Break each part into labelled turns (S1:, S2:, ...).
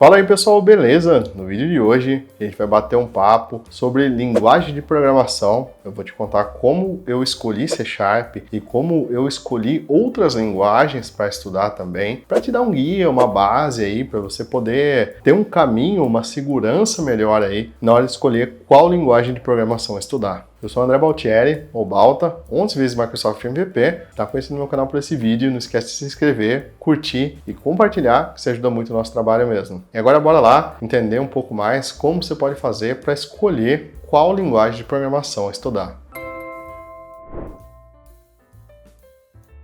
S1: Fala aí pessoal, beleza? No vídeo de hoje a gente vai bater um papo sobre linguagem de programação. Eu vou te contar como eu escolhi C# e como eu escolhi outras linguagens para estudar também, para te dar um guia, uma base aí, para você poder ter um caminho, uma segurança melhor aí na hora de escolher qual linguagem de programação estudar. Eu sou o André Baltieri, ou Balta, 11 vezes Microsoft MVP. Tá conhecendo meu canal por esse vídeo, não esquece de se inscrever, curtir e compartilhar, que isso ajuda muito o nosso trabalho mesmo. E agora bora lá entender um pouco mais como você pode fazer para escolher qual linguagem de programação estudar.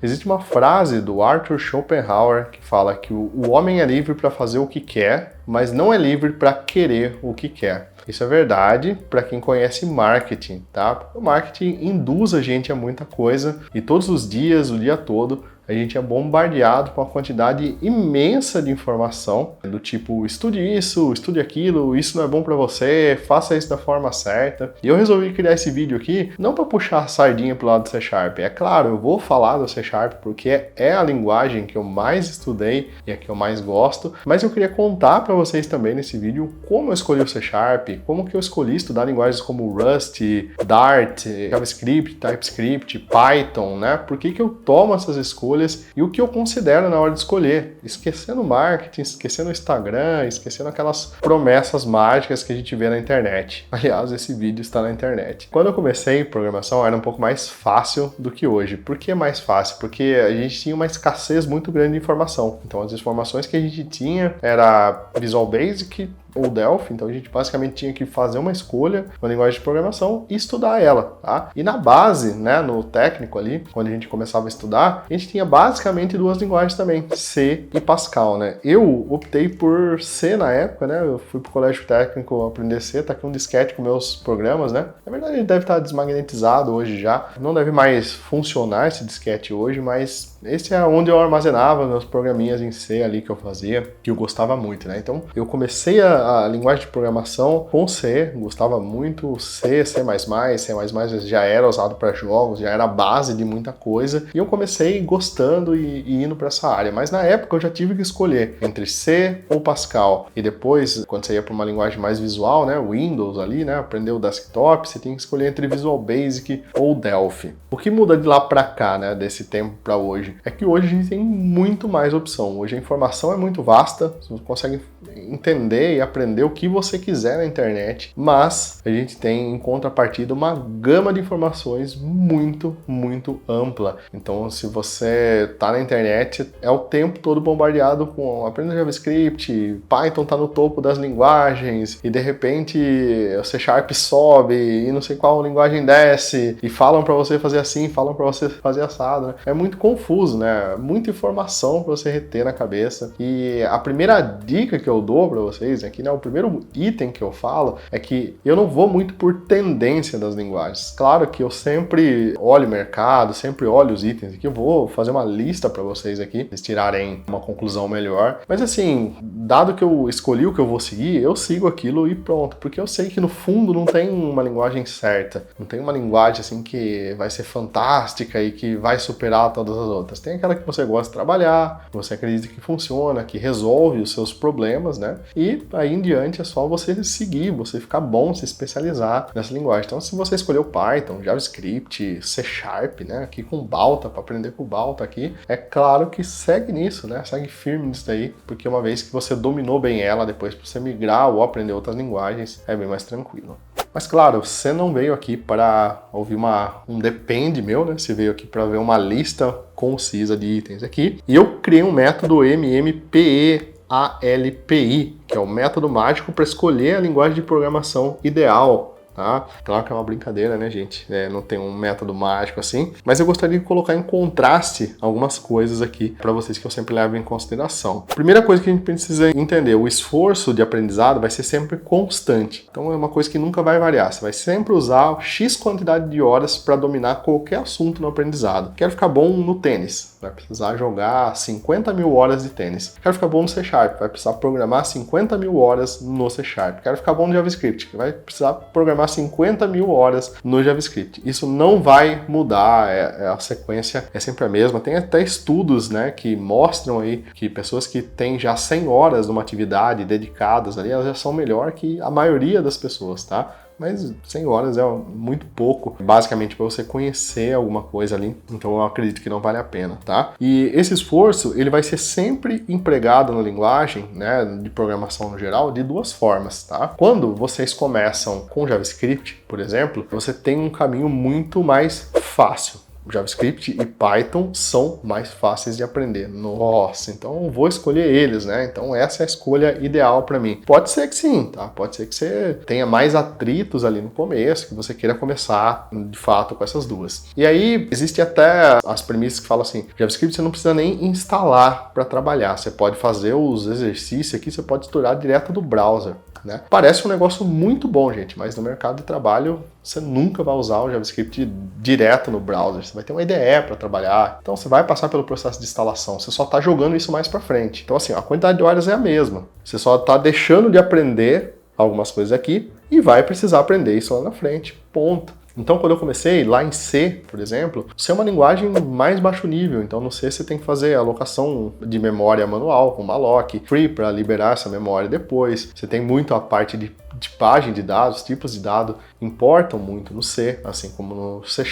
S1: Existe uma frase do Arthur Schopenhauer que fala que o homem é livre para fazer o que quer, mas não é livre para querer o que quer. Isso é verdade para quem conhece marketing, tá? O marketing induz a gente a muita coisa e todos os dias, o dia todo, a gente é bombardeado com uma quantidade imensa de informação, do tipo, estude isso, estude aquilo, isso não é bom para você, faça isso da forma certa. E eu resolvi criar esse vídeo aqui, não para puxar a sardinha pro lado do C#. É claro, eu vou falar do C# porque é a linguagem que eu mais estudei e a que eu mais gosto, mas eu queria contar para vocês também nesse vídeo como eu escolhi o C#, como que eu escolhi estudar linguagens como Rust, Dart, JavaScript, TypeScript, Python, né? Por que eu tomo essas escolhas e o que eu considero na hora de escolher, esquecendo o marketing, esquecendo o Instagram, esquecendo aquelas promessas mágicas que a gente vê na internet. Aliás, esse vídeo está na internet. Quando eu comecei programação era um pouco mais fácil do que hoje. Por que mais fácil? Porque a gente tinha uma escassez muito grande de informação. Então as informações que a gente tinha era Visual Basic ou Delphi, então a gente basicamente tinha que fazer uma escolha na linguagem de programação e estudar ela, tá? E na base, né, no técnico ali, quando a gente começava a estudar, a gente tinha basicamente duas linguagens também, C e Pascal, né? Eu optei por C na época, né? Eu fui pro colégio técnico aprender C, tá aqui um disquete com meus programas, né? Na verdade ele deve estar desmagnetizado hoje já, não deve mais funcionar esse disquete hoje, mas esse é onde eu armazenava meus programinhas em C ali que eu fazia, que eu gostava muito, né? Então eu comecei a linguagem de programação com C, gostava muito C, C++, C++ já era usado para jogos, já era a base de muita coisa, e eu comecei gostando e indo para essa área, mas na época eu já tive que escolher entre C ou Pascal, e depois, quando você ia para uma linguagem mais visual, né, Windows ali, né, aprender o desktop, você tinha que escolher entre Visual Basic ou Delphi. O que muda de lá para cá, né, desse tempo para hoje, é que hoje a gente tem muito mais opção, hoje a informação é muito vasta, você consegue entender e aprender o que você quiser na internet, mas a gente tem em contrapartida uma gama de informações muito ampla. Então, se você tá na internet, é o tempo todo bombardeado com aprenda JavaScript, Python tá no topo das linguagens e de repente o C# sobe e não sei qual linguagem desce e falam para você fazer assim, falam para você fazer assado, né? É muito confuso, né? Muita informação para você reter na cabeça. E a primeira dica que eu dou para vocês aqui, né, o primeiro item que eu falo é que eu não vou muito por tendência das linguagens. Claro que eu sempre olho o mercado, sempre olho os itens aqui, eu vou fazer uma lista para vocês aqui, vocês tirarem uma conclusão melhor. Mas assim, dado que eu escolhi o que eu vou seguir, eu sigo aquilo e pronto, porque eu sei que no fundo não tem uma linguagem certa, não tem uma linguagem assim que vai ser fantástica e que vai superar todas as outras. Tem aquela que você gosta de trabalhar, que você acredita que funciona, que resolve os seus problemas, né? E aí em diante é só você seguir, você ficar bom, se especializar nessa linguagem. Então, se você escolheu Python, JavaScript, C#, né, aqui com Balta, para aprender com Balta aqui, é claro que segue nisso, né, segue firme nisso daí, porque uma vez que você dominou bem ela, depois para você migrar ou aprender outras linguagens, é bem mais tranquilo. Mas claro, você não veio aqui para ouvir um depende meu, né? Você veio aqui para ver uma lista concisa de itens aqui. E eu criei um método MMPEALPI, que é o método mágico para escolher a linguagem de programação ideal. Tá? Claro que é uma brincadeira, né, gente? Não tem um método mágico assim, mas eu gostaria de colocar em contraste algumas coisas aqui para vocês que eu sempre levo em consideração. Primeira coisa que a gente precisa entender, o esforço de aprendizado vai ser sempre constante. Então é uma coisa que nunca vai variar. Você vai sempre usar X quantidade de horas para dominar qualquer assunto no aprendizado. Quero ficar bom no tênis, vai precisar jogar 50 mil horas de tênis. Quero ficar bom no C#, vai precisar programar 50 mil horas no C#. Quero ficar bom no JavaScript, vai precisar programar programar 50 mil horas no JavaScript. Isso não vai mudar, a sequência é sempre a mesma. Tem até estudos, né, que mostram aí que pessoas que têm já 100 horas numa atividade dedicadas ali, elas já são melhor que a maioria das pessoas, tá? Mas 100 horas é muito pouco, basicamente, para você conhecer alguma coisa ali. Então eu acredito que não vale a pena, tá? E esse esforço, ele vai ser sempre empregado na linguagem, né, de programação no geral, de duas formas, tá? Quando vocês começam com JavaScript, por exemplo, você tem um caminho muito mais fácil. JavaScript e Python são mais fáceis de aprender. Nossa, então eu vou escolher eles, né? Então essa é a escolha ideal para mim. Pode ser que sim, tá? Pode ser que você tenha mais atritos ali no começo, que você queira começar de fato com essas duas. E aí existe até as premissas que falam assim, JavaScript você não precisa nem instalar para trabalhar. Você pode fazer os exercícios aqui, você pode estudar direto do browser. Né? Parece um negócio muito bom, gente, mas no mercado de trabalho você nunca vai usar o JavaScript direto no browser. Você vai ter uma IDE para trabalhar, então você vai passar pelo processo de instalação. Você só está jogando isso mais para frente. Então assim, a quantidade de horas é a mesma. Você só está deixando de aprender algumas coisas aqui e vai precisar aprender isso lá na frente. Ponto. Então, quando eu comecei lá em C, por exemplo, C é uma linguagem mais baixo nível. Então, no C você tem que fazer alocação de memória manual, com malloc, free para liberar essa memória depois. Você tem muito a parte de tipagem de dados, tipos de dado importam muito no C, assim como no C#,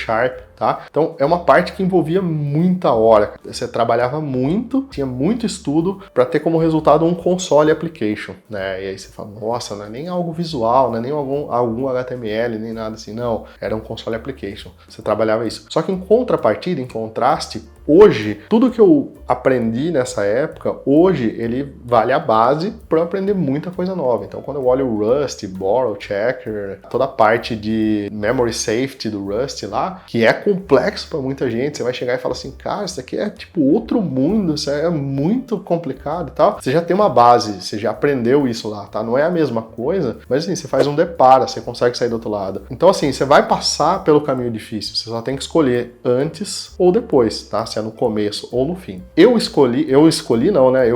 S1: tá? Então, é uma parte que envolvia muita hora. Você trabalhava muito, tinha muito estudo para ter como resultado um console application, né? E aí você fala, nossa, não é nem algo visual, não é nem algum HTML, nem nada assim, não. Era um console application. Você trabalhava isso. Só que em contrapartida, em contraste, hoje, tudo que eu aprendi nessa época, hoje ele vale a base para eu aprender muita coisa nova. Então, quando eu olho o Rust, Borrow, Checker, toda a parte de memory safety do Rust lá, que é complexo para muita gente, você vai chegar e falar assim, cara, isso aqui é tipo outro mundo, isso é muito complicado e tal. Você já tem uma base, você já aprendeu isso lá, tá? Não é a mesma coisa, mas assim, você faz um depara, você consegue sair do outro lado. Então, assim, você vai passar pelo caminho difícil, você só tem que escolher antes ou depois, tá? Se é no começo ou no fim. Eu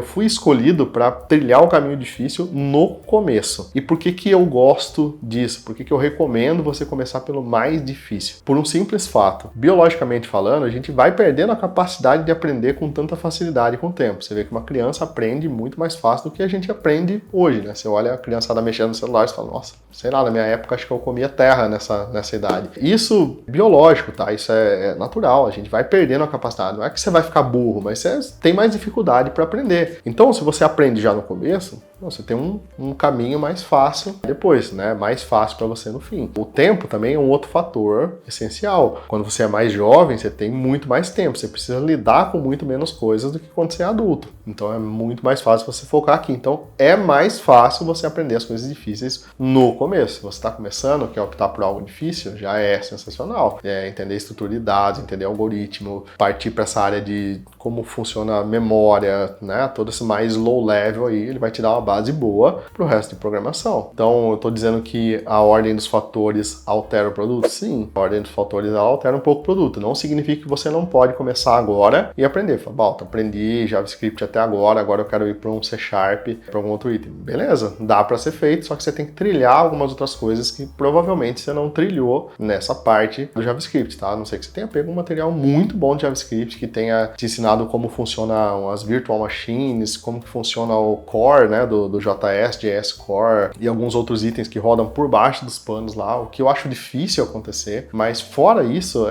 S1: fui escolhido para trilhar o caminho difícil no começo. E por que eu gosto disso? Por que eu recomendo você começar pelo mais difícil? Por um simples fato. Biologicamente falando, a gente vai perdendo a capacidade de aprender com tanta facilidade com o tempo. Você vê que uma criança aprende muito mais fácil do que a gente aprende hoje, né? Você olha a criançada mexendo no celular e fala, nossa, sei lá, na minha época acho que eu comia terra nessa idade. Isso biológico, tá? Isso é natural. A gente vai perdendo a capacidade. Não é que você vai ficar burro, mas você tem mais dificuldade para aprender. Então, se você aprende já no começo, você tem um caminho mais fácil depois, né? Mais fácil para você no fim. O tempo também é um outro fator essencial. Quando você é mais jovem, você tem muito mais tempo. Você precisa lidar com muito menos coisas do que quando você é adulto. Então, é muito mais fácil você focar aqui. Então, é mais fácil você aprender as coisas difíceis no começo. Se você está começando, quer optar por algo difícil, já é sensacional. Entender estrutura de dados, entender algoritmo, partir para essa área de como funciona a memória, né? Todo esse mais low level aí, ele vai te dar uma base boa para o resto de programação. Então, eu estou dizendo que a ordem dos fatores altera o produto? Sim, a ordem dos fatores altera um pouco o produto. Não significa que você não pode começar agora e aprender. Fala, bom, aprendi JavaScript até agora eu quero ir para um C#, para algum outro item. Beleza, dá para ser feito, só que você tem que trilhar algumas outras coisas que provavelmente você não trilhou nessa parte do JavaScript, tá? A não ser que você tenha pego um material muito bom de JavaScript que tenha te ensinado como funcionam as virtual machines, como que funciona o core, né, do JS, JS Core e alguns outros itens que rodam por baixo dos panos lá, o que eu acho difícil acontecer, mas fora isso,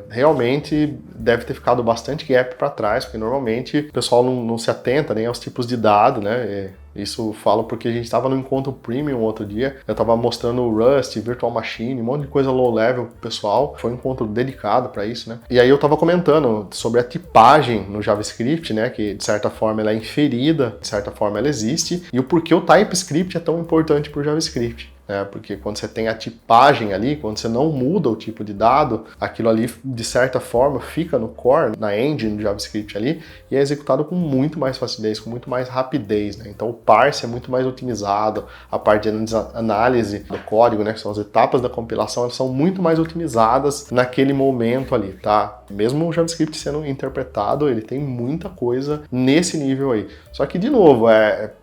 S1: realmente deve ter ficado bastante gap para trás, porque normalmente o pessoal não se atenta nem aos tipos de dado, né? Isso eu falo porque a gente estava no encontro premium outro dia, eu estava mostrando o Rust, Virtual Machine, um monte de coisa low level pro pessoal, foi um encontro dedicado para isso, né? E aí eu estava comentando sobre a tipagem no JavaScript, né, que de certa forma ela é inferida, de certa forma ela existe, e o porquê o TypeScript é tão importante para o JavaScript. Porque quando você tem a tipagem ali, quando você não muda o tipo de dado, aquilo ali, de certa forma, fica no core, na engine do JavaScript ali, e é executado com muito mais facilidez, com muito mais rapidez, né? Então o parse é muito mais otimizado, a parte de análise do código, né, que são as etapas da compilação, elas são muito mais otimizadas naquele momento ali, tá? Mesmo o JavaScript sendo interpretado, ele tem muita coisa nesse nível aí. Só que, de novo,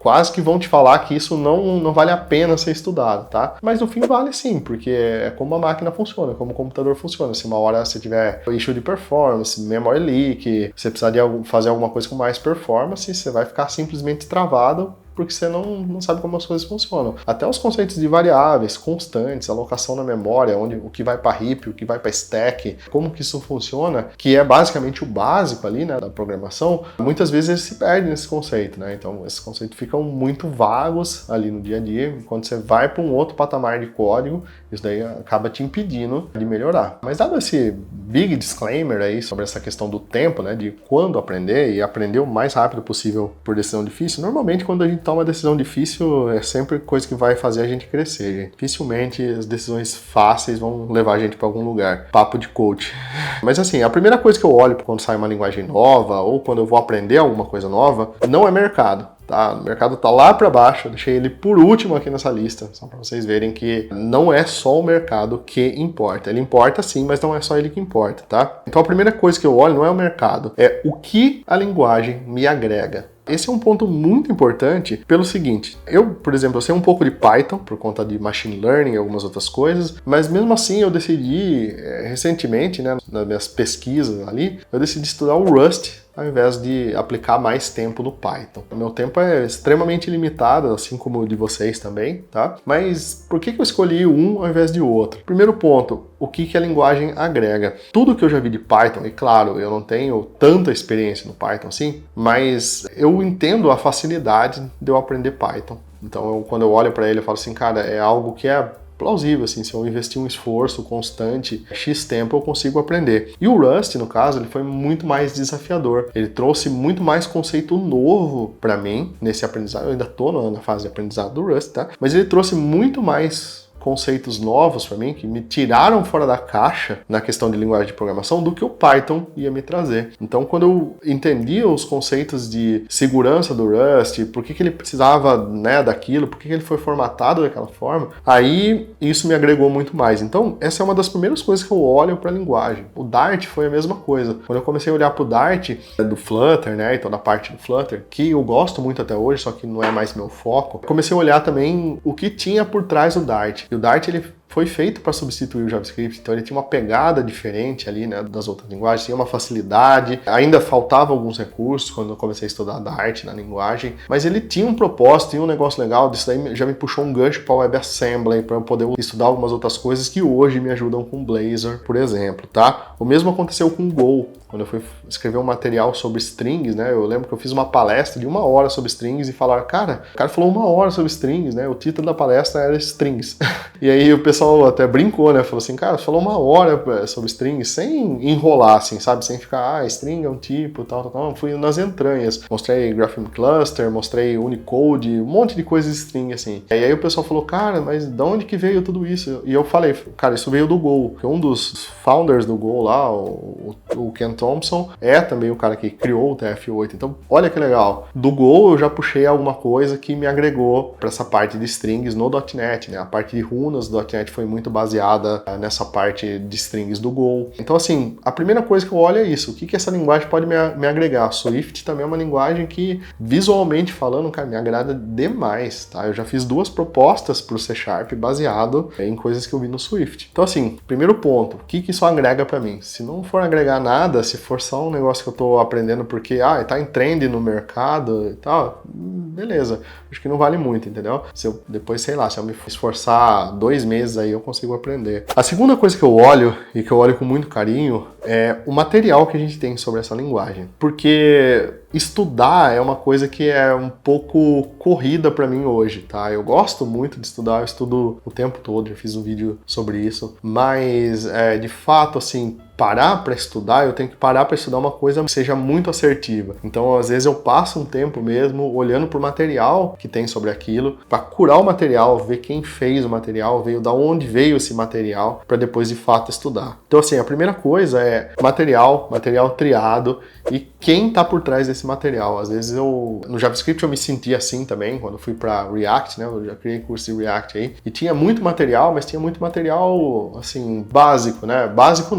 S1: quase que vão te falar que isso não vale a pena ser estudado, tá? tá? Mas no fim vale sim, porque é como a máquina funciona, como o computador funciona. Se uma hora você tiver issue de performance, memory leak, você precisar de fazer alguma coisa com mais performance, você vai ficar simplesmente travado, porque você não sabe como as coisas funcionam. Até os conceitos de variáveis, constantes, alocação na memória, o que vai para heap, o que vai para stack, como que isso funciona, que é basicamente o básico ali, né, da programação, muitas vezes eles se perdem nesse conceito, né? Então esses conceitos ficam muito vagos ali no dia a dia. Quando você vai para um outro patamar de código, isso daí acaba te impedindo de melhorar. Mas dado esse big disclaimer aí sobre essa questão do tempo, né, de quando aprender e aprender o mais rápido possível por decisão difícil, normalmente quando a gente toma uma decisão difícil é sempre coisa que vai fazer a gente crescer, gente. Dificilmente as decisões fáceis vão levar a gente para algum lugar. Papo de coach. Mas assim, a primeira coisa que eu olho quando sai uma linguagem nova ou quando eu vou aprender alguma coisa nova, não é mercado. Tá? O mercado tá lá para baixo, eu deixei ele por último aqui nessa lista, só para vocês verem que não é só o mercado que importa. Ele importa sim, mas não é só ele que importa, tá? Então a primeira coisa que eu olho não é o mercado, é o que a linguagem me agrega. Esse é um ponto muito importante pelo seguinte, eu, por exemplo, eu sei um pouco de Python por conta de machine learning e algumas outras coisas, mas mesmo assim eu decidi recentemente, né, nas minhas pesquisas ali, eu decidi estudar o Rust ao invés de aplicar mais tempo no Python. O meu tempo é extremamente limitado, assim como o de vocês também, tá? Mas por que eu escolhi um ao invés de outro? Primeiro ponto, o que a linguagem agrega? Tudo que eu já vi de Python, e claro, eu não tenho tanta experiência no Python assim, mas eu entendo a facilidade de eu aprender Python. Então, quando eu olho para ele, eu falo assim, cara, é algo que é plausível, assim, se eu investir um esforço constante, X tempo, eu consigo aprender. E o Rust, no caso, ele foi muito mais desafiador. Ele trouxe muito mais conceito novo para mim nesse aprendizado. Eu ainda tô na fase de aprendizado do Rust, tá? Mas ele trouxe muito mais conceitos novos para mim, que me tiraram fora da caixa na questão de linguagem de programação do que o Python ia me trazer. Então, quando eu entendi os conceitos de segurança do Rust, por que ele precisava, né, daquilo, por que ele foi formatado daquela forma, aí isso me agregou muito mais. Então, essa é uma das primeiras coisas que eu olho para a linguagem. O Dart foi a mesma coisa. Quando eu comecei a olhar para o Dart, do Flutter, né, então da parte do Flutter, que eu gosto muito até hoje, só que não é mais meu foco, comecei a olhar também o que tinha por trás do Dart. E o Dart, ele foi feito para substituir o JavaScript, então ele tinha uma pegada diferente ali, né, das outras linguagens, tinha uma facilidade, ainda faltava alguns recursos quando eu comecei a estudar Dart na linguagem, mas ele tinha um propósito, tinha um negócio legal, disso daí já me puxou um gancho para o WebAssembly, para eu poder estudar algumas outras coisas que hoje me ajudam com Blazor, por exemplo, tá? O mesmo aconteceu com o Go. Quando eu fui escrever um material sobre strings, né, eu lembro que eu fiz uma palestra de 1 hora sobre strings e falaram, cara, o cara falou 1 hora sobre strings, né, o título da palestra era strings. E aí o pessoal até brincou, né, falou assim, cara, você falou 1 hora sobre strings sem enrolar, assim, sabe, sem ficar, string é um tipo, tal. Fui nas entranhas, mostrei Grapheme Cluster, mostrei Unicode, um monte de coisas de string, assim. E aí o pessoal falou, cara, mas de onde que veio tudo isso? E eu falei, cara, isso veio do Go, que um dos founders do Go lá, o Ken Thompson, é também o cara que criou o TF8. Então, olha que legal. Do Go eu já puxei alguma coisa que me agregou para essa parte de strings no .NET, né? A parte de runas do .NET foi muito baseada nessa parte de strings do Go. Então, assim, a primeira coisa que eu olho é isso. O que essa linguagem pode me agregar? Swift também é uma linguagem que, visualmente falando, cara, me agrada demais, tá? Eu já fiz 2 propostas para o C# baseado em coisas que eu vi no Swift. Então, assim, primeiro ponto, o que isso agrega para mim? Se não for agregar nada, se for só um negócio que eu tô aprendendo porque, tá em trend no mercado e tal, beleza. Acho que não vale muito, entendeu? Se eu depois, sei lá, se eu me esforçar 2 meses aí, eu consigo aprender. A segunda coisa que eu olho, e que eu olho com muito carinho, é o material que a gente tem sobre essa linguagem. Porque estudar é uma coisa que é um pouco corrida para mim hoje, tá? Eu gosto muito de estudar, eu estudo o tempo todo, já fiz um vídeo sobre isso, mas de fato, assim, parar para estudar, eu tenho que parar para estudar uma coisa que seja muito assertiva. Então, às vezes eu passo um tempo mesmo olhando pro material que tem sobre aquilo, para curar o material, ver quem fez o material, da onde veio esse material, para depois de fato estudar. Então, assim, a primeira coisa é material triado e quem está por trás desse material. Às vezes no JavaScript eu me senti assim também, quando eu fui para React, né? Eu já criei curso de React aí, e tinha muito material, mas tinha muito material, assim, básico, né? Básico,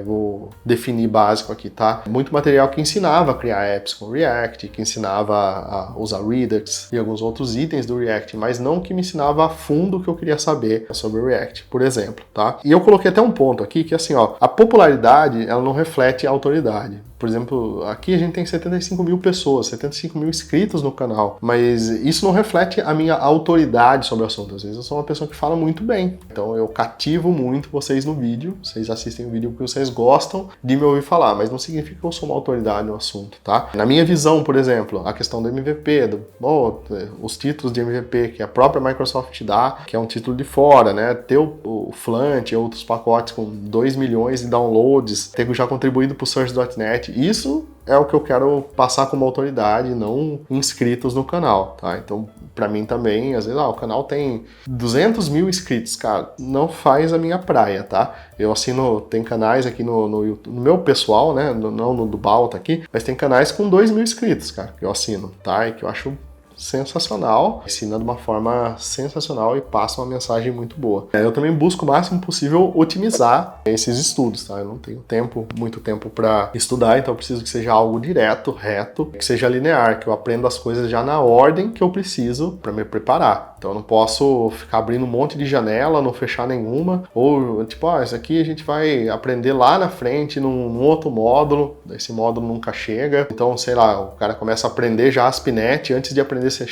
S1: vou definir básico aqui, tá? Muito material que ensinava a criar apps com React, que ensinava a usar Redux e alguns outros itens do React, mas não que me ensinava a fundo o que eu queria saber sobre o React, por exemplo, tá? E eu coloquei até um ponto aqui que, assim, ó, a popularidade, ela não reflete a autoridade. Por exemplo, aqui a gente tem 75 mil pessoas, 75 mil inscritos no canal, mas isso não reflete a minha autoridade sobre o assunto. Às vezes eu sou uma pessoa que fala muito bem, então eu cativo muito vocês no vídeo, vocês assistem o vídeo porque vocês gostam de me ouvir falar, mas não significa que eu sou uma autoridade no assunto, tá? Na minha visão, por exemplo, a questão do MVP, os títulos de MVP que a própria Microsoft dá, que é um título de fora, né? Ter o Fluent e outros pacotes com 2 milhões de downloads, ter já contribuído para o Search.net, isso é o que eu quero passar como autoridade, não inscritos no canal, tá? Então, pra mim também, às vezes, o canal tem 200 mil inscritos, cara, não faz a minha praia, tá? Eu assino, tem canais aqui no YouTube, no meu pessoal, né? Não no do Balta aqui, mas tem canais com 2 mil inscritos, cara, que eu assino, tá? E que eu acho sensacional, ensina de uma forma sensacional e passa uma mensagem muito boa. Eu também busco o máximo possível otimizar esses estudos, tá? Eu não tenho muito tempo para estudar, então eu preciso que seja algo direto, reto, que seja linear, que eu aprenda as coisas já na ordem que eu preciso para me preparar. Então eu não posso ficar abrindo um monte de janela, não fechar nenhuma, ou tipo, isso aqui a gente vai aprender lá na frente num outro módulo, esse módulo nunca chega. Então, sei lá, o cara começa a aprender já ASP.NET antes de aprender C#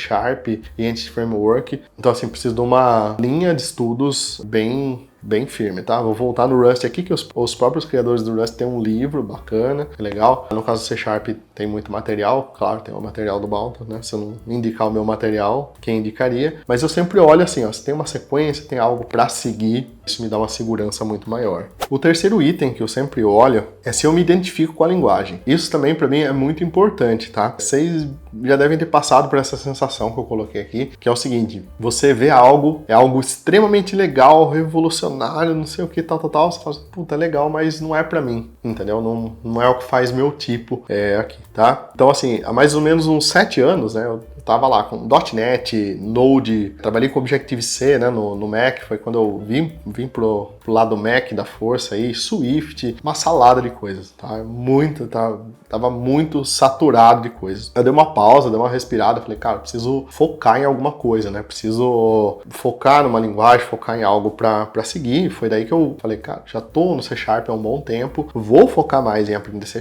S1: e Entity Framework. Então, assim, preciso de uma linha de estudos bem firme, tá? Vou voltar no Rust aqui, que os próprios criadores do Rust têm um livro bacana, é legal. No caso do C# tem muito material, claro, tem o material do Balta, né? Se eu não indicar o meu material, quem indicaria? Mas eu sempre olho assim, ó, se tem uma sequência, tem algo para seguir, isso me dá uma segurança muito maior. O terceiro item que eu sempre olho é se eu me identifico com a linguagem. Isso também para mim é muito importante, tá? Vocês já devem ter passado por essa sensação que eu coloquei aqui, que é o seguinte: você vê algo, é algo extremamente legal, revolucionário, não sei o que, tal, você fala, puta, é legal, mas não é pra mim, entendeu? Não é o que faz meu tipo aqui, tá? Então, assim, há mais ou menos uns 7 anos, né, eu tava lá com .NET, Node, trabalhei com Objective-C, né, no Mac, foi quando eu vim pro lado Mac da força aí, Swift, uma salada de coisas, tá? Tava muito saturado de coisas. Eu dei uma pausa, dei uma respirada, falei, cara, preciso focar em alguma coisa, né? Preciso focar numa linguagem, focar em algo pra seguir. Foi daí que eu falei, cara, já tô no C# há um bom tempo, vou focar mais em aprender C#,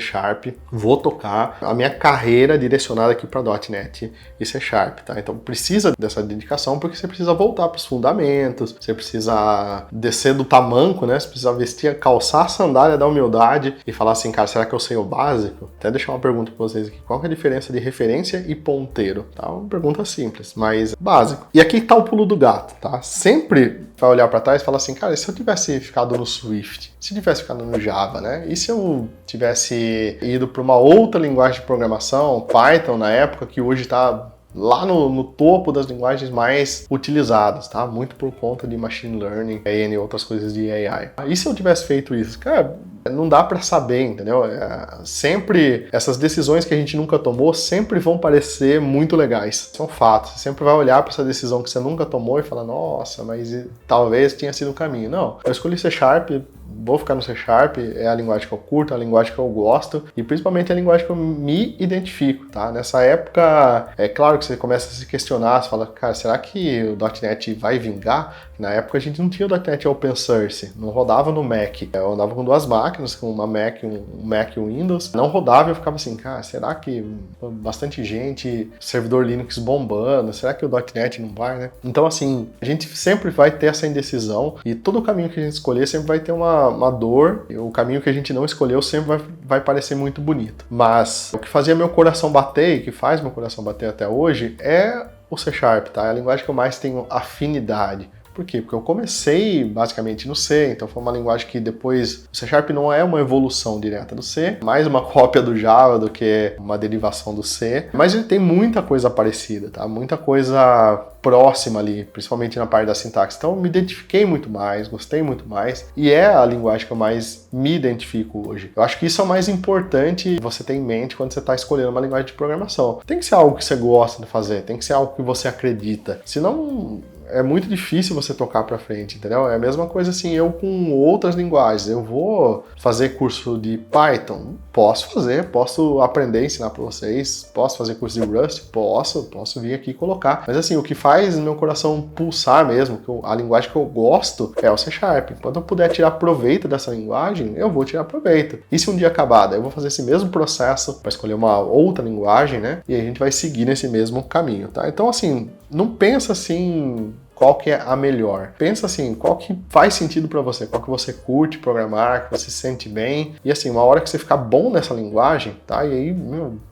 S1: vou tocar a minha carreira direcionada aqui pra .NET e C#, tá? Então precisa dessa dedicação, porque você precisa voltar pros fundamentos, você precisa descer do tamanco, né? Você precisa vestir, calçar a sandália da humildade e falar assim, cara, será que eu sei o básico? Até deixar uma pergunta para vocês aqui. Qual que é a diferença de referência e ponteiro? Tá? Uma pergunta simples, mas básico. E aqui tá o pulo do gato, tá? Sempre vai olhar para trás e falar assim, cara, e se eu tivesse ficado no Swift? Se eu tivesse ficado no Java, né? E se eu tivesse ido para uma outra linguagem de programação, Python na época, que hoje tá lá no topo das linguagens mais utilizadas, tá? Muito por conta de machine learning e outras coisas de AI. E se eu tivesse feito isso? Cara, não dá para saber, entendeu? Sempre, essas decisões que a gente nunca tomou sempre vão parecer muito legais. São fatos. Você sempre vai olhar para essa decisão que você nunca tomou e falar, nossa, mas talvez tinha sido o caminho. Não, eu escolhi C#, vou ficar no C#, é a linguagem que eu curto, é a linguagem que eu gosto e principalmente é a linguagem que eu me identifico, tá? Nessa época, é claro que você começa a se questionar, você fala, cara, será que o .NET vai vingar? Na época a gente não tinha o .NET Open Source, não rodava no Mac. Eu andava com 2 máquinas, com uma Mac, um Mac e um Windows. Não rodava e eu ficava assim, cara, será que bastante gente, servidor Linux bombando, será que o .NET não vai, né? Então assim, a gente sempre vai ter essa indecisão e todo o caminho que a gente escolher sempre vai ter uma dor. E o caminho que a gente não escolheu sempre vai parecer muito bonito. Mas o que fazia meu coração bater e que faz meu coração bater até hoje é o C#, tá? É a linguagem que eu mais tenho afinidade. Por quê? Porque eu comecei basicamente no C, então foi uma linguagem que depois... O C Sharp não é uma evolução direta do C, mais uma cópia do Java do que uma derivação do C, mas ele tem muita coisa parecida, tá? Muita coisa próxima ali, principalmente na parte da sintaxe. Então eu me identifiquei muito mais, gostei muito mais, e é a linguagem que eu mais me identifico hoje. Eu acho que isso é o mais importante você ter em mente quando você está escolhendo uma linguagem de programação. Tem que ser algo que você gosta de fazer, tem que ser algo que você acredita. Senão é muito difícil você tocar pra frente, entendeu? É a mesma coisa assim, eu com outras linguagens. Eu vou fazer curso de Python? Posso fazer, posso aprender, ensinar pra vocês. Posso fazer curso de Rust? Posso vir aqui e colocar. Mas assim, o que faz meu coração pulsar mesmo, a linguagem que eu gosto é o C Sharp. Enquanto eu puder tirar proveito dessa linguagem, eu vou tirar proveito. E se um dia acabar, daí eu vou fazer esse mesmo processo para escolher uma outra linguagem, né? E aí a gente vai seguir nesse mesmo caminho, tá? Então assim, não pensa assim... Qual que é a melhor? Pensa assim, qual que faz sentido para você, qual que você curte programar, que você se sente bem. E assim, uma hora que você ficar bom nessa linguagem, tá? E aí,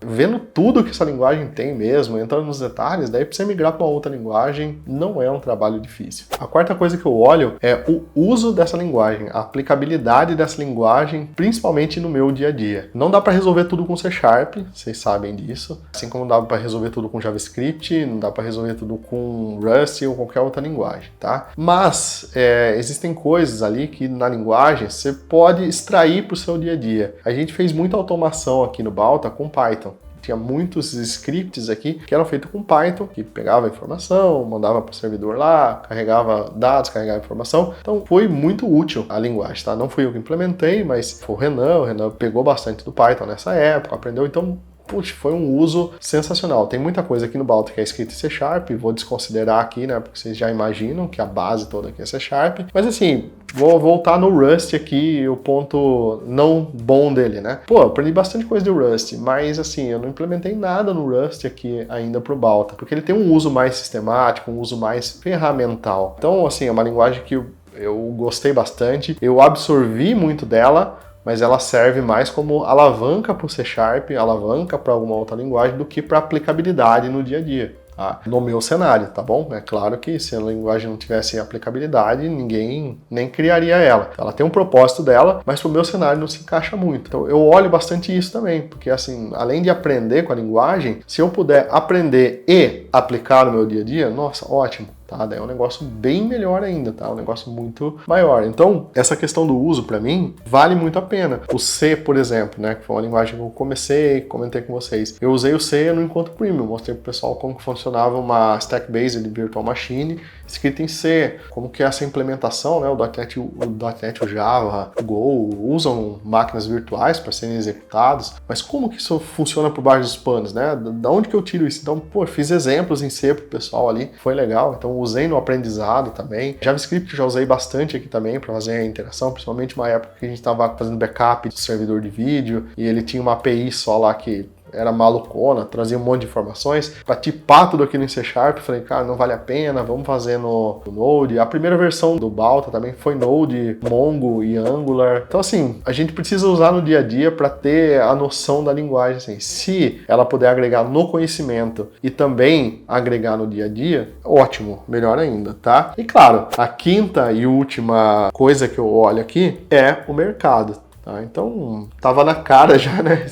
S1: vendo tudo que essa linguagem tem mesmo, entrando nos detalhes, daí pra você migrar para uma outra linguagem, não é um trabalho difícil. A quarta coisa que eu olho é o uso dessa linguagem, a aplicabilidade dessa linguagem, principalmente no meu dia a dia. Não dá para resolver tudo com C Sharp, vocês sabem disso. Assim como não dá para resolver tudo com JavaScript, não dá para resolver tudo com Rust ou qualquer outra linguagem, tá? Mas existem coisas ali que na linguagem você pode extrair para o seu dia a dia. A gente fez muita automação aqui no Balta com Python. Tinha muitos scripts aqui que eram feitos com Python, que pegava informação, mandava para o servidor lá, carregava dados, carregava informação. Então foi muito útil a linguagem, tá? Não fui eu que implementei, mas foi o Renan pegou bastante do Python nessa época, aprendeu, então... Puxa, foi um uso sensacional. Tem muita coisa aqui no Balta que é escrita em C Sharp, vou desconsiderar aqui, né, porque vocês já imaginam que a base toda aqui é C Sharp. Mas assim, vou voltar no Rust aqui, o ponto não bom dele, né? Pô, eu aprendi bastante coisa do Rust, mas assim, eu não implementei nada no Rust aqui ainda pro Balta, porque ele tem um uso mais sistemático, um uso mais ferramental. Então, assim, é uma linguagem que eu gostei bastante, eu absorvi muito dela, mas ela serve mais como alavanca para o C Sharp, alavanca para alguma outra linguagem, do que para aplicabilidade no dia a dia. Tá? No meu cenário, tá bom? É claro que se a linguagem não tivesse aplicabilidade, ninguém nem criaria ela. Ela tem um propósito dela, mas pro meu cenário não se encaixa muito. Então eu olho bastante isso também, porque assim, além de aprender com a linguagem, se eu puder aprender e aplicar no meu dia a dia, nossa, ótimo. Tá? Daí é um negócio bem melhor ainda, tá? Um negócio muito maior. Então, essa questão do uso, para mim, vale muito a pena. O C, por exemplo, né? Que foi uma linguagem que eu comentei com vocês. Eu usei o C no Encontro Premium, mostrei pro pessoal como que funcionava uma Stack-Based Virtual Machine escrita em C, como que é essa implementação, né? O .NET, o Java, o Go, usam máquinas virtuais para serem executados, mas como que isso funciona por baixo dos panos, né? Da onde que eu tiro isso? Então, pô, fiz exemplos em C pro pessoal ali, foi legal, então usei no aprendizado também. JavaScript já usei bastante aqui também para fazer a interação, principalmente uma época que a gente estava fazendo backup do servidor de vídeo e ele tinha uma API só lá que era malucona, trazia um monte de informações, para tipar tudo aquilo em C Sharp, falei, cara, não vale a pena, vamos fazer no Node. A primeira versão do Balta também foi Node, Mongo e Angular. Então assim, a gente precisa usar no dia a dia para ter a noção da linguagem, assim. Se ela puder agregar no conhecimento e também agregar no dia a dia, ótimo, melhor ainda, tá? E claro, a quinta e última coisa que eu olho aqui é o mercado, tá? Então, tava na cara já, né,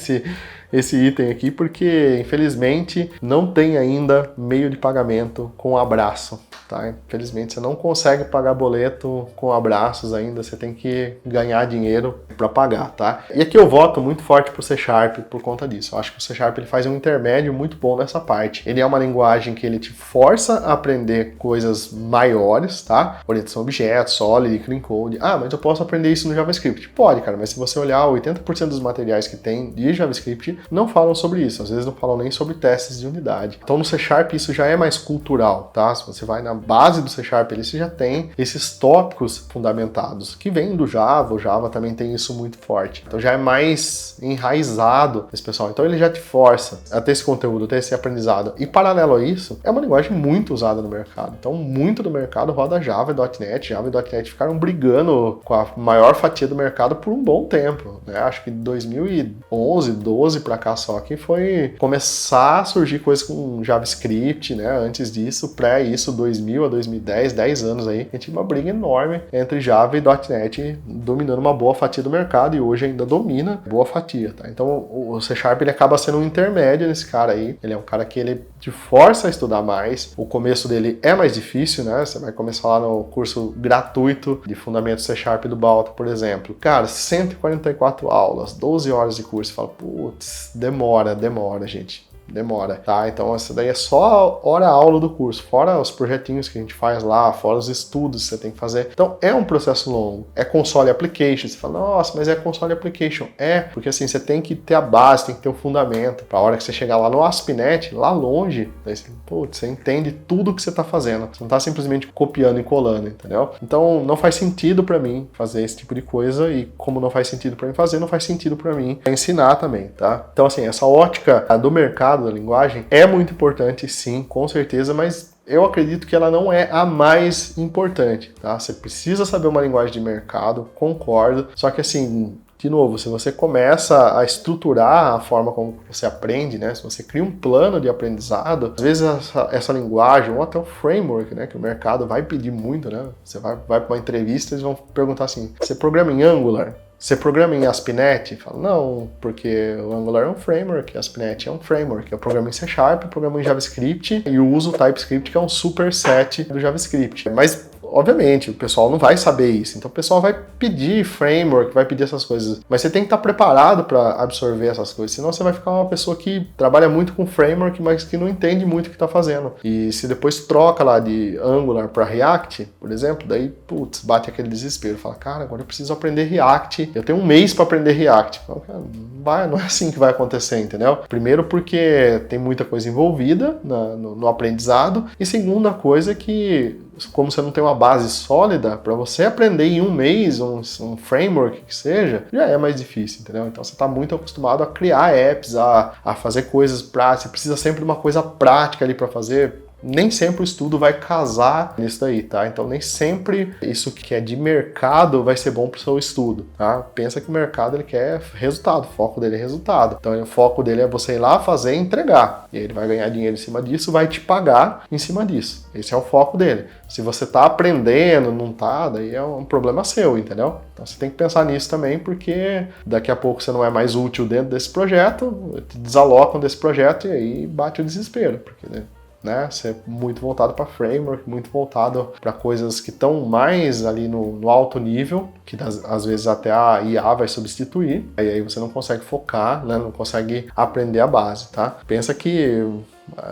S1: esse item aqui, porque infelizmente não tem ainda meio de pagamento com abraço, tá? Infelizmente você não consegue pagar boleto com abraços ainda, você tem que ganhar dinheiro para pagar, tá? E aqui eu voto muito forte pro C Sharp por conta disso. Eu acho que o C Sharp ele faz um intermédio muito bom nessa parte. Ele é uma linguagem que ele te força a aprender coisas maiores, tá? Orientação a objetos, Solid, Clean Code. Ah, mas eu posso aprender isso no JavaScript? Pode, cara, mas se você olhar 80% dos materiais que tem de JavaScript não falam sobre isso, às vezes não falam nem sobre testes de unidade. Então no C Sharp isso já é mais cultural, tá? Se você vai na base do C Sharp, você já tem esses tópicos fundamentados, que vêm do Java, o Java também tem isso muito forte. Então já é mais enraizado esse pessoal. Então ele já te força a ter esse conteúdo, a ter esse aprendizado. E paralelo a isso, é uma linguagem muito usada no mercado. Então muito do mercado roda Java e .NET. Java e .NET ficaram brigando com a maior fatia do mercado por um bom tempo, né? Acho que 2011, 12 pra cá só que foi começar a surgir coisas com JavaScript, né? Antes disso, pré-isso, 2000 a 2010, 10 anos aí, a gente tinha uma briga enorme entre Java e .NET, dominando uma boa fatia do mercado, e hoje ainda domina boa fatia, tá? Então o C# ele acaba sendo um intermédio nesse cara aí, ele é um cara que ele te força a estudar mais, o começo dele é mais difícil, né? Você vai começar lá no curso gratuito de Fundamentos C# do Balta, por exemplo. Cara, 144 aulas, 12 horas de curso, você fala, putz, demora, gente. Demora, tá? Então essa daí é só hora-aula do curso, fora os projetinhos que a gente faz lá, fora os estudos que você tem que fazer. Então é um processo longo. É console application. Você fala, nossa, mas é console application. É, porque assim, você tem que ter a base, tem que ter o fundamento. Pra hora que você chegar lá no ASP.NET, lá longe, daí você, putz, você entende tudo que você tá fazendo. Você não tá simplesmente copiando e colando, entendeu? Então não faz sentido pra mim fazer esse tipo de coisa, e como não faz sentido pra mim fazer, não faz sentido pra mim ensinar também, tá? Então assim, essa ótica do mercado da linguagem é muito importante, sim, com certeza, mas eu acredito que ela não é a mais importante, tá? Você precisa saber uma linguagem de mercado, concordo, só que assim, de novo, se você começa a estruturar a forma como você aprende, né? Se você cria um plano de aprendizado, às vezes essa linguagem, ou até o framework, né? Que o mercado vai pedir muito, né? Você vai para uma entrevista e eles vão perguntar assim, você programa em Angular? Você programa em ASP.NET? Fala, não, porque o Angular é um framework, ASP.NET é um framework. Eu programo em C#, programo em JavaScript e uso o TypeScript, que é um superset do JavaScript. Mas, obviamente, o pessoal não vai saber isso. Então o pessoal vai pedir framework, vai pedir essas coisas. Mas você tem que estar preparado para absorver essas coisas, senão você vai ficar uma pessoa que trabalha muito com framework, mas que não entende muito o que está fazendo. E se depois troca lá de Angular para React, por exemplo, daí, putz, bate aquele desespero. Fala, cara, agora eu preciso aprender React. Eu tenho um mês para aprender React. Fala, cara, não é assim que vai acontecer, entendeu? Primeiro porque tem muita coisa envolvida no aprendizado. E segunda coisa é que, como você não tem uma base sólida, para você aprender em um mês um framework que seja, já é mais difícil, entendeu? Então você está muito acostumado a criar apps, a fazer coisas práticas, você precisa sempre de uma coisa prática ali para fazer. Nem sempre o estudo vai casar nisso daí, tá? Então nem sempre isso que é de mercado vai ser bom para o seu estudo, tá? Pensa que o mercado ele quer resultado, o foco dele é resultado. Então o foco dele é você ir lá fazer e entregar. E aí ele vai ganhar dinheiro em cima disso, vai te pagar em cima disso. Esse é o foco dele. Se você tá aprendendo, não tá, daí é um problema seu, entendeu? Então você tem que pensar nisso também, porque daqui a pouco você não é mais útil dentro desse projeto, te desalocam desse projeto e aí bate o desespero, porque né? Você é muito voltado para framework, muito voltado para coisas que estão mais ali no alto nível, que às vezes até a IA vai substituir, e aí você não consegue focar, né? Não consegue aprender a base, tá? Pensa que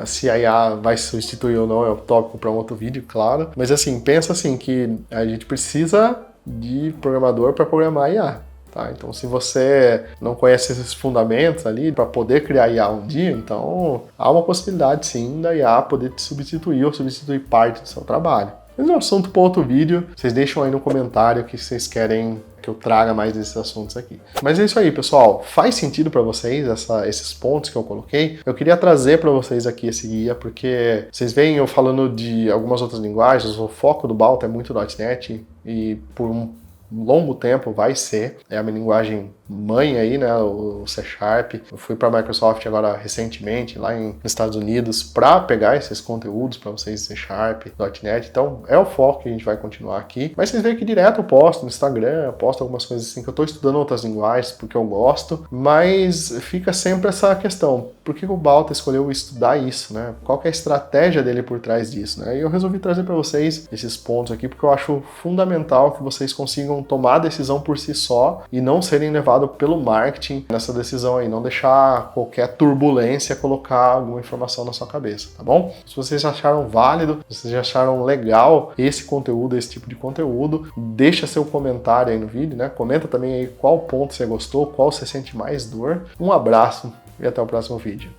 S1: se a IA vai substituir ou não é o tópico para um outro vídeo, claro, mas assim, pensa assim que a gente precisa de programador para programar a IA. Tá, então, se você não conhece esses fundamentos ali para poder criar IA um dia, então há uma possibilidade sim da IA poder te substituir ou substituir parte do seu trabalho. Mas é um assunto para outro vídeo, vocês deixam aí no comentário o que vocês querem que eu traga mais desses assuntos aqui. Mas é isso aí, pessoal. Faz sentido para vocês esses pontos que eu coloquei? Eu queria trazer para vocês aqui esse guia, porque vocês veem eu falando de algumas outras linguagens, o foco do Balta é muito .NET e por um longo tempo vai ser, é a minha linguagem mãe aí, né, o C#. Eu fui para a Microsoft agora recentemente, lá nos Estados Unidos, para pegar esses conteúdos para vocês C#, .NET, então é o foco que a gente vai continuar aqui, mas vocês veem que direto eu posto no Instagram, eu posto algumas coisas assim, que eu estou estudando outras linguagens porque eu gosto, mas fica sempre essa questão, por que o Balta escolheu estudar isso, né, qual que é a estratégia dele por trás disso, né, e eu resolvi trazer para vocês esses pontos aqui, porque eu acho fundamental que vocês consigam tomar a decisão por si só e não serem levados pelo marketing nessa decisão aí, não deixar qualquer turbulência colocar alguma informação na sua cabeça, tá bom? Se vocês acharam válido, se vocês acharam legal esse conteúdo, esse tipo de conteúdo, deixa seu comentário aí no vídeo, né? Comenta também aí qual ponto você gostou, qual você sente mais dor. Um abraço e até o próximo vídeo.